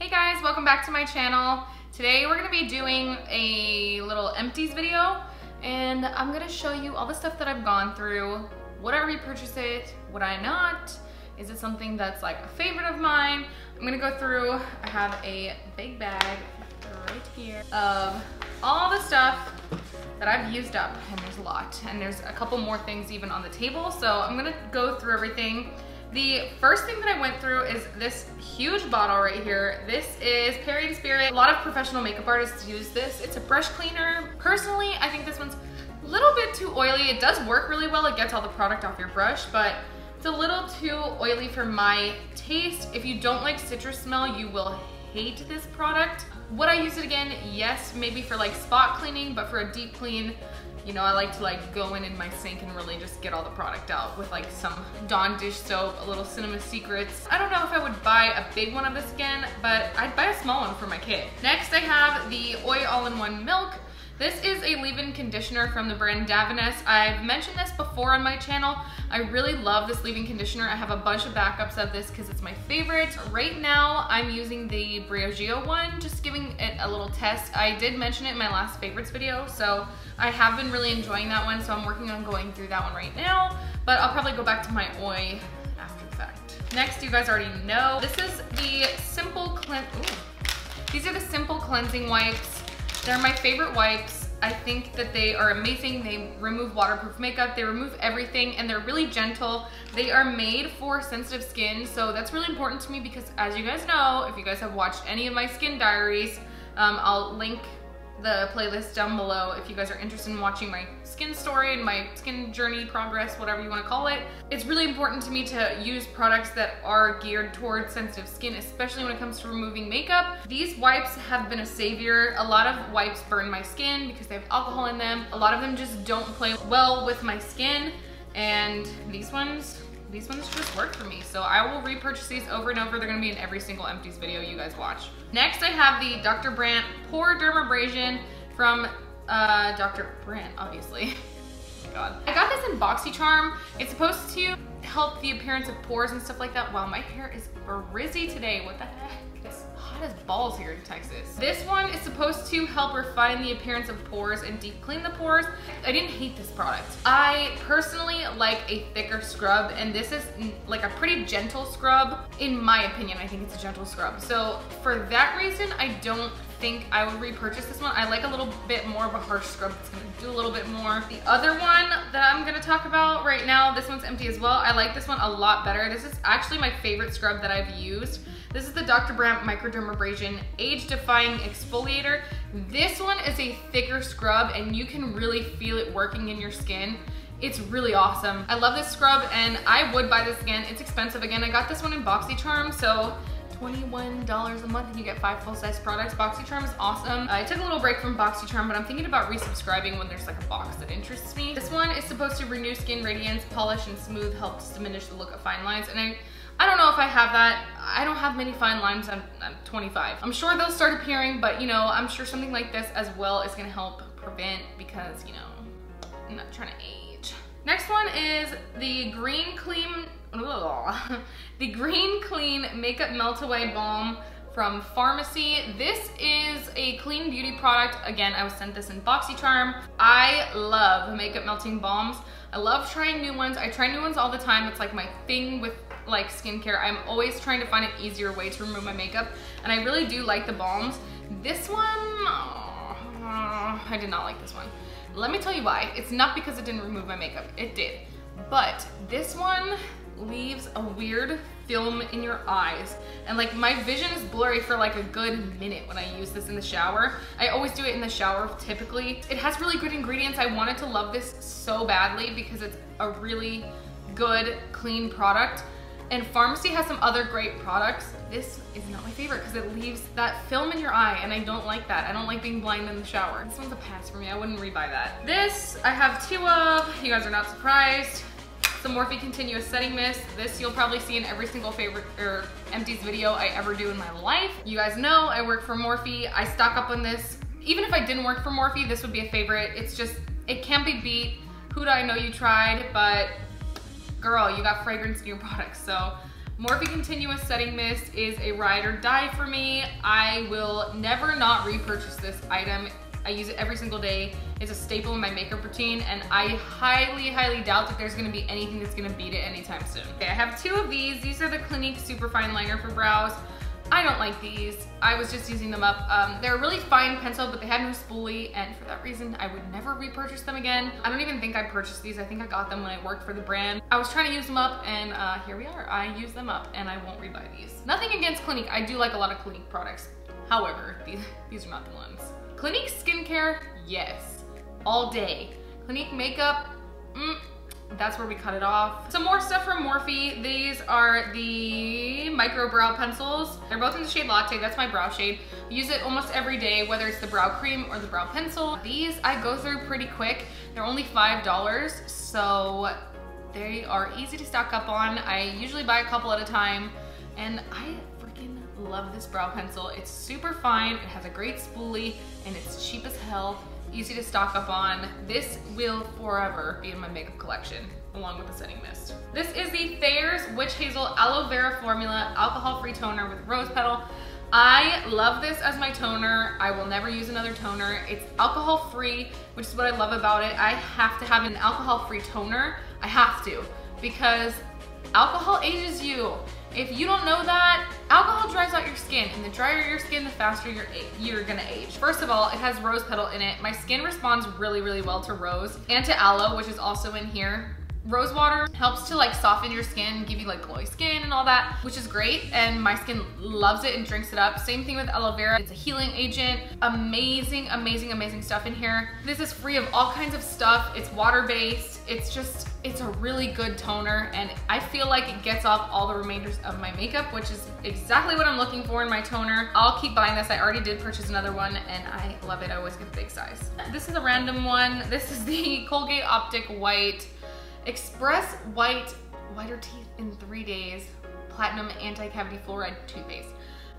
Hey guys, welcome back to my channel. Today we're gonna be doing a little empties video, and I'm gonna show you all the stuff that I've gone through. Would I repurchase it? Would I not? Is it something that's like a favorite of mine? I'm gonna go through, I have a big bag right here of all the stuff that I've used up, and there's a lot, and there's a couple more things even on the table, so I'm gonna go through everything. The first thing that I went through is this huge bottle right here. This is Parian Spirit. A lot of professional makeup artists use this. It's a brush cleaner. Personally, I think this one's a little bit too oily. It does work really well. It gets all the product off your brush, but it's a little too oily for my taste. If you don't like citrus smell, you will hate this product. Would I use it again? Yes, maybe for like spot cleaning, but for a deep clean, you know, I like to like go in my sink and really just get all the product out with like some Dawn dish soap, a little Cinema Secrets. I don't know if I would buy a big one of this again, but I'd buy a small one for my kid. Next, I have the Oi All-in-One Milk. This is a leave-in conditioner from the brand Davines. I've mentioned this before on my channel. I really love this leave-in conditioner. I have a bunch of backups of this because it's my favorite. Right now, I'm using the Briogeo one, just giving it a little test. I did mention it in my last favorites video, so I have been really enjoying that one, so I'm working on going through that one right now, but I'll probably go back to my Oi after the fact. Next, you guys already know, this is the These are the Simple Cleansing Wipes. They're my favorite wipes. I think that they are amazing. They remove waterproof makeup, they remove everything, and they're really gentle. They are made for sensitive skin, so that's really important to me because, as you guys know, if you guys have watched any of my skin diaries, I'll link the playlist down below if you guys are interested in watching my skin story and my skin journey, progress, whatever you want to call it. It's really important to me to use products that are geared towards sensitive skin, especially when it comes to removing makeup. These wipes have been a savior. A lot of wipes burn my skin because they have alcohol in them. A lot of them just don't play well with my skin, and these ones just work for me. So I will repurchase these over and over. They're gonna be in every single empties video you guys watch. Next, I have the Dr. Brandt PoreDermabrasion from Dr. Brandt, obviously. God. I got this in BoxyCharm. It's supposed to help the appearance of pores and stuff like that. Wow, my hair is frizzy today. What the heck? It's hot as balls here in Texas. This one is supposed to help refine the appearance of pores and deep clean the pores. I didn't hate this product. I personally like a thicker scrub, and this is like a pretty gentle scrub. In my opinion, I think it's a gentle scrub. So for that reason, I don't think I would repurchase this one. I like a little bit more of a harsh scrub that's gonna do a little bit more. The other one that I'm gonna talk about right now, this one's empty as well. I like this one a lot better. This is actually my favorite scrub that I've used. This is the Dr. Brandt Microdermabrasion Age Defying Exfoliator. This one is a thicker scrub, and you can really feel it working in your skin. It's really awesome. I love this scrub, and I would buy this again. It's expensive again. I got this one in BoxyCharm, so $21 a month and you get 5 full-size products. BoxyCharm is awesome. I took a little break from BoxyCharm, but I'm thinking about resubscribing when there's like a box that interests me. This one is supposed to renew skin radiance, polish and smooth, helps diminish the look of fine lines, and I don't know if I have that. I don't have many fine lines. I'm 25. I'm sure they'll start appearing, but you know, I'm sure something like this as well is gonna help prevent, because you know, I'm not trying to age. Next one is the Green Clean Makeup Meltaway Balm from Farmacy. This is a clean beauty product. Again, I was sent this in BoxyCharm. I love makeup melting balms. I love trying new ones. I try new ones all the time. It's like my thing with like skincare. I'm always trying to find an easier way to remove my makeup, and I really do like the balms. This one, I did not like this one. Let me tell you why. It's not because it didn't remove my makeup. It did. But this one leaves a weird film in your eyes, and like my vision is blurry for like a good minute when I use this in the shower. I always do it in the shower typically. It has really good ingredients. I wanted to love this so badly because it's a really good clean product, and Farmacy has some other great products. This is not my favorite because it leaves that film in your eye, and I don't like that. I don't like being blind in the shower. This one's a pass for me. I wouldn't rebuy that. This I have 2 of. You guys are not surprised. The Morphe Continuous Setting Mist. This you'll probably see in every single favorite or empties video I ever do in my life. You guys know I work for Morphe. I stock up on this. Even if I didn't work for Morphe, this would be a favorite. It's just, it can't be beat. Huda, I know you tried, but girl, you got fragrance in your products, so Morphe Continuous Setting Mist is a ride or die for me. I will never not repurchase this item. I use it every single day. It's a staple in my makeup routine, and I highly, highly doubt that there's gonna be anything that's gonna beat it anytime soon. Okay, I have two of these. These are the Clinique Superfine Liner for brows. I don't like these. I was just using them up. They're a really fine pencil, but they had no spoolie, and for that reason, I would never repurchase them again. I don't even think I purchased these. I think I got them when I worked for the brand. I was trying to use them up, and here we are. I use them up, and I won't rebuy these. Nothing against Clinique. I do like a lot of Clinique products. However, these are not the ones. Clinique skincare, yes, all day. Clinique makeup, that's where we cut it off. Some more stuff from Morphe. These are the micro brow pencils. They're both in the shade Latte. That's my brow shade. I use it almost every day, whether it's the brow cream or the brow pencil. These I go through pretty quick. They're only $5, so they are easy to stock up on. I usually buy a couple at a time, and I freaking love this brow pencil. It's super fine. It has a great spoolie, and it's cheap as hell. Easy to stock up on. This will forever be in my makeup collection, along with the setting mist. This is the Thayers Witch Hazel Aloe Vera Formula Alcohol-Free Toner with Rose Petal. I love this as my toner. I will never use another toner. It's alcohol-free, which is what I love about it. I have to have an alcohol-free toner. I have to, because alcohol ages you. If you don't know that, alcohol dries out your skin, and the drier your skin, the faster you're gonna age. First of all, it has rose petal in it. My skin responds really, really well to rose and to aloe, which is also in here. Rose water helps to like soften your skin, give you like glowy skin and all that, which is great, and my skin loves it and drinks it up. Same thing with aloe vera. It's a healing agent. Amazing, amazing, amazing stuff in here. This is free of all kinds of stuff. It's water-based. It's a really good toner, and I feel like it gets off all the remainders of my makeup, which is exactly what I'm looking for in my toner. I'll keep buying this. I already did purchase another one, and I love it. I always get the big size. This is a random one. This is the Colgate Optic White Express Whiter Teeth in 3 days Platinum Anti-Cavity Fluoride Toothpaste.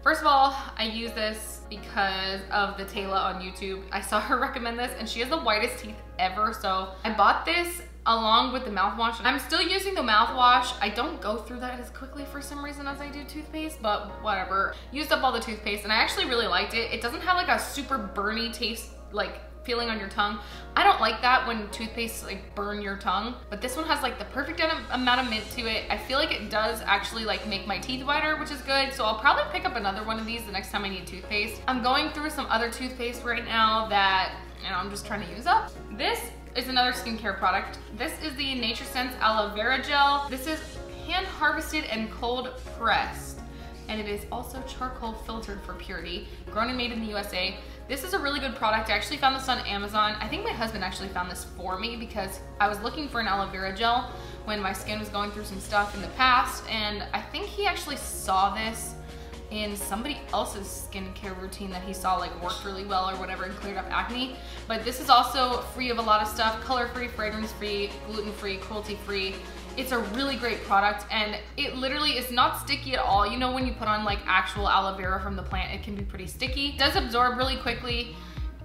First of all, I use this because of the Tayla on YouTube. I saw her recommend this, and she has the whitest teeth ever, so I bought this along with the mouthwash. I'm still using the mouthwash. I don't go through that as quickly for some reason as I do toothpaste, but whatever. Used up all the toothpaste, and I actually really liked it. It doesn't have like a super burny taste, like feeling on your tongue. I don't like that when toothpaste like burn your tongue, but this one has like the perfect amount of mint to it. I feel like it does actually like make my teeth whiter, which is good. So I'll probably pick up another one of these the next time I need toothpaste. I'm going through some other toothpaste right now that, you know, I'm just trying to use up. This is another skincare product. This is the Nature Sense Aloe Vera Gel. This is hand harvested and cold pressed, and it is also charcoal filtered for purity, grown and made in the USA. This is a really good product. I actually found this on Amazon. I think my husband actually found this for me because I was looking for an aloe vera gel when my skin was going through some stuff in the past, and I think he actually saw this in somebody else's skincare routine that he saw like worked really well or whatever and cleared up acne. But this is also free of a lot of stuff, color-free, fragrance-free, gluten-free, cruelty-free. It's a really great product, and it literally is not sticky at all. You know, when you put on like actual aloe vera from the plant, it can be pretty sticky. It does absorb really quickly.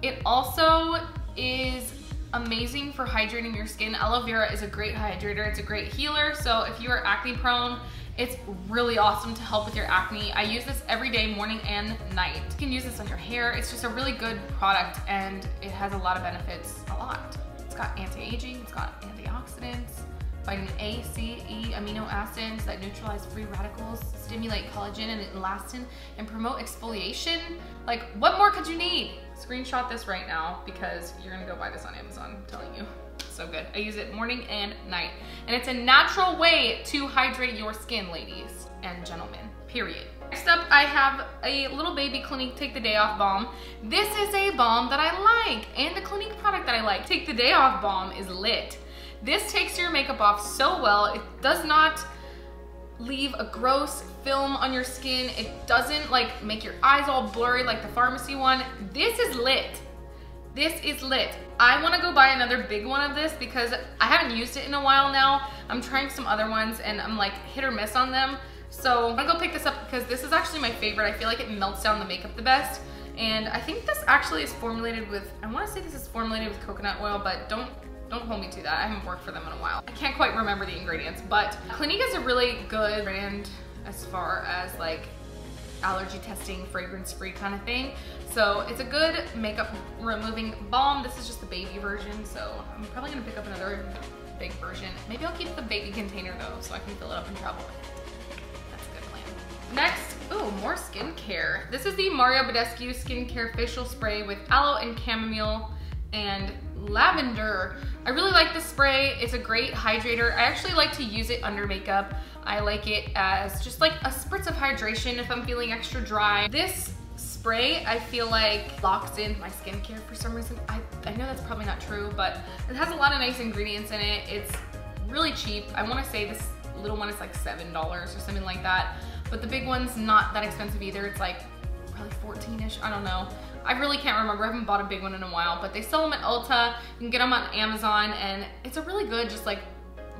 It also is amazing for hydrating your skin. Aloe vera is a great hydrator. It's a great healer. So if you are acne prone, it's really awesome to help with your acne. I use this every day, morning and night. You can use this on your hair. It's just a really good product, and it has a lot of benefits, a lot. It's got anti-aging, it's got antioxidants, vitamin A, C, E, amino acids that neutralize free radicals, stimulate collagen and elastin, and promote exfoliation. Like, what more could you need? Screenshot this right now because you're gonna go buy this on Amazon, I'm telling you. It's so good. I use it morning and night. And it's a natural way to hydrate your skin, ladies and gentlemen, period. Next up, I have a little baby Clinique Take the Day Off Balm. This is a balm that I like, and the Clinique product that I like. Take the Day Off Balm is lit. This takes your makeup off so well. It does not leave a gross film on your skin. It doesn't like make your eyes all blurry like the Farmacy one. This is lit. This is lit. I want to go buy another big one of this because I haven't used it in a while now. I'm trying some other ones and I'm like hit or miss on them. So I'm gonna go pick this up because this is actually my favorite. I feel like it melts down the makeup the best. And I think this actually is formulated with, I want to say this is formulated with coconut oil, but don't hold me to that. I haven't worked for them in a while. I can't quite remember the ingredients, but Clinique is a really good brand as far as like allergy testing, fragrance free kind of thing. So it's a good makeup removing balm. This is just the baby version, so I'm probably gonna pick up another big version. Maybe I'll keep the baby container though, so I can fill it up and travel with. That's a good plan. Next, ooh, more skincare. This is the Badescu skincare facial spray with aloe and chamomile and lavender. I really like this spray. It's a great hydrator. I actually like to use it under makeup. I like it as just like a spritz of hydration if I'm feeling extra dry. This spray, I feel like locks in my skincare for some reason. I know that's probably not true, but it has a lot of nice ingredients in it. It's really cheap. I want to say this little one is like $7 or something like that, but the big one's not that expensive either. It's like probably 14-ish, I don't know. I really can't remember. I haven't bought a big one in a while, but they sell them at Ulta. You can get them on Amazon, and it's a really good, just like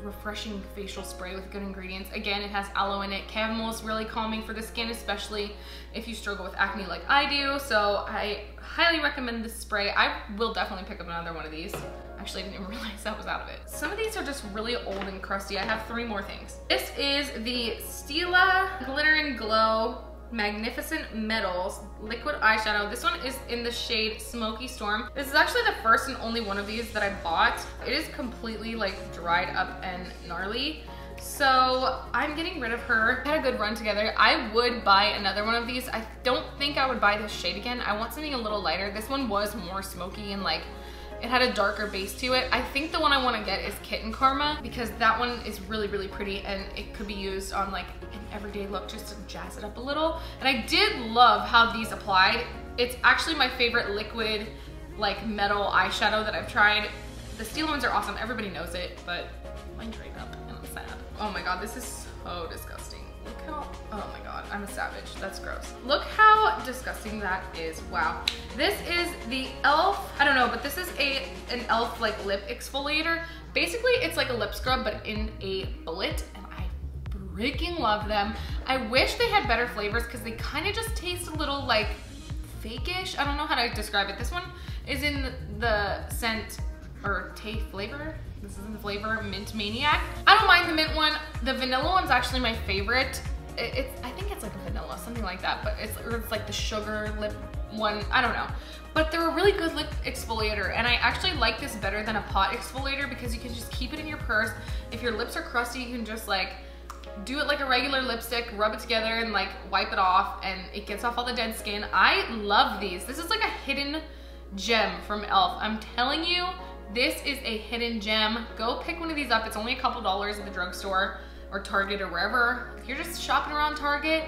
refreshing facial spray with good ingredients. Again, it has aloe in it. Chamomile is really calming for the skin, especially if you struggle with acne like I do. So I highly recommend this spray. I will definitely pick up another one of these. Actually, I didn't even realize I was out of it. Some of these are just really old and crusty. I have 3 more things. This is the Stila Glitter and Glow Magnificent Metals liquid eyeshadow. This one is in the shade Smoky Storm. This is actually the first and only one of these that I bought. It is completely like dried up and gnarly, so I'm getting rid of her. We had a good run together. I would buy another one of these. I don't think I would buy this shade again. I want something a little lighter. This one was more smoky and like it had a darker base to it. I think the one I want to get is Kayleecarmel because that one is really, really pretty and it could be used on like an everyday look just to jazz it up a little. And I did love how these applied. It's actually my favorite liquid like metal eyeshadow that I've tried. The Stila ones are awesome. Everybody knows it, but mine dried up and I'm sad. Oh my God, this is so disgusting. Look how, oh my God, I'm a savage. That's gross. Look how disgusting that is. Wow. This is the e.l.f. I don't know, but this is an e.l.f. like lip exfoliator. Basically, it's like a lip scrub, but in a bullet, and I freaking love them. I wish they had better flavors because they kind of just taste a little like fake-ish. I don't know how to describe it. This one is in the scent or Tay flavor. This is in the flavor Mint Maniac. I don't mind the mint one. The vanilla one's actually my favorite. I think it's like a vanilla, something like that, but it's like the sugar lip one. I don't know. But they're a really good lip exfoliator, and I actually like this better than a pot exfoliator because you can just keep it in your purse. If your lips are crusty, you can just like do it like a regular lipstick, rub it together and like wipe it off, and it gets off all the dead skin. I love these. This is like a hidden gem from e.l.f. I'm telling you, this is a hidden gem. Go pick one of these up. It's only a couple dollars at the drugstore or Target or wherever. If you're just shopping around Target,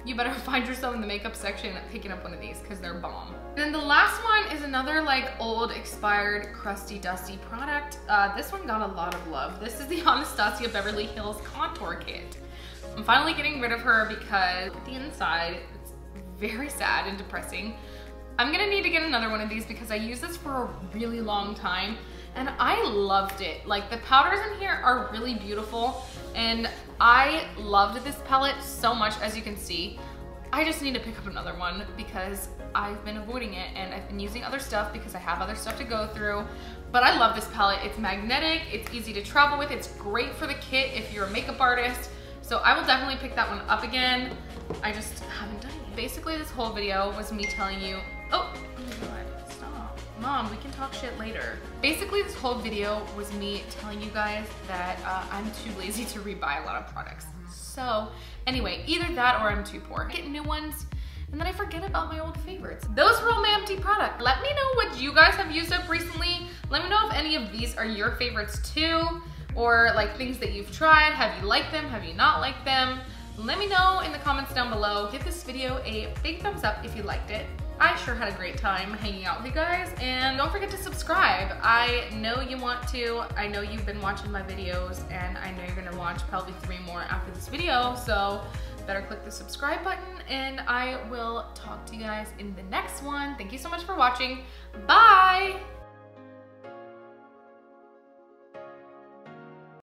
you better find yourself in the makeup section picking up one of these because they're bomb. And then the last one is another like old, expired, crusty, dusty product. This one got a lot of love. This is the Anastasia Beverly Hills Contour Kit. I'm finally getting rid of her because the inside, it's very sad and depressing. I'm gonna need to get another one of these because I used this for a really long time and I loved it. Like the powders in here are really beautiful and I loved this palette so much, as you can see. I just need to pick up another one because I've been avoiding it and I've been using other stuff because I have other stuff to go through. But I love this palette. It's magnetic, it's easy to travel with, it's great for the kit if you're a makeup artist. So I will definitely pick that one up again. I just haven't done it. Basically this whole video was me telling you, oh my God, stop. Mom, we can talk shit later. Basically this whole video was me telling you guys that I'm too lazy to rebuy a lot of products. So anyway, either that or I'm too poor. I get new ones and then I forget about my old favorites. Those were all my empty products. Let me know what you guys have used up recently. Let me know if any of these are your favorites too, or like things that you've tried. Have you liked them? Have you not liked them? Let me know in the comments down below. Give this video a big thumbs up if you liked it. I sure had a great time hanging out with you guys, and don't forget to subscribe. I know you want to. I know you've been watching my videos, and I know you're gonna watch probably 3 more after this video, so better click the subscribe button, and I will talk to you guys in the next one. Thank you so much for watching. Bye!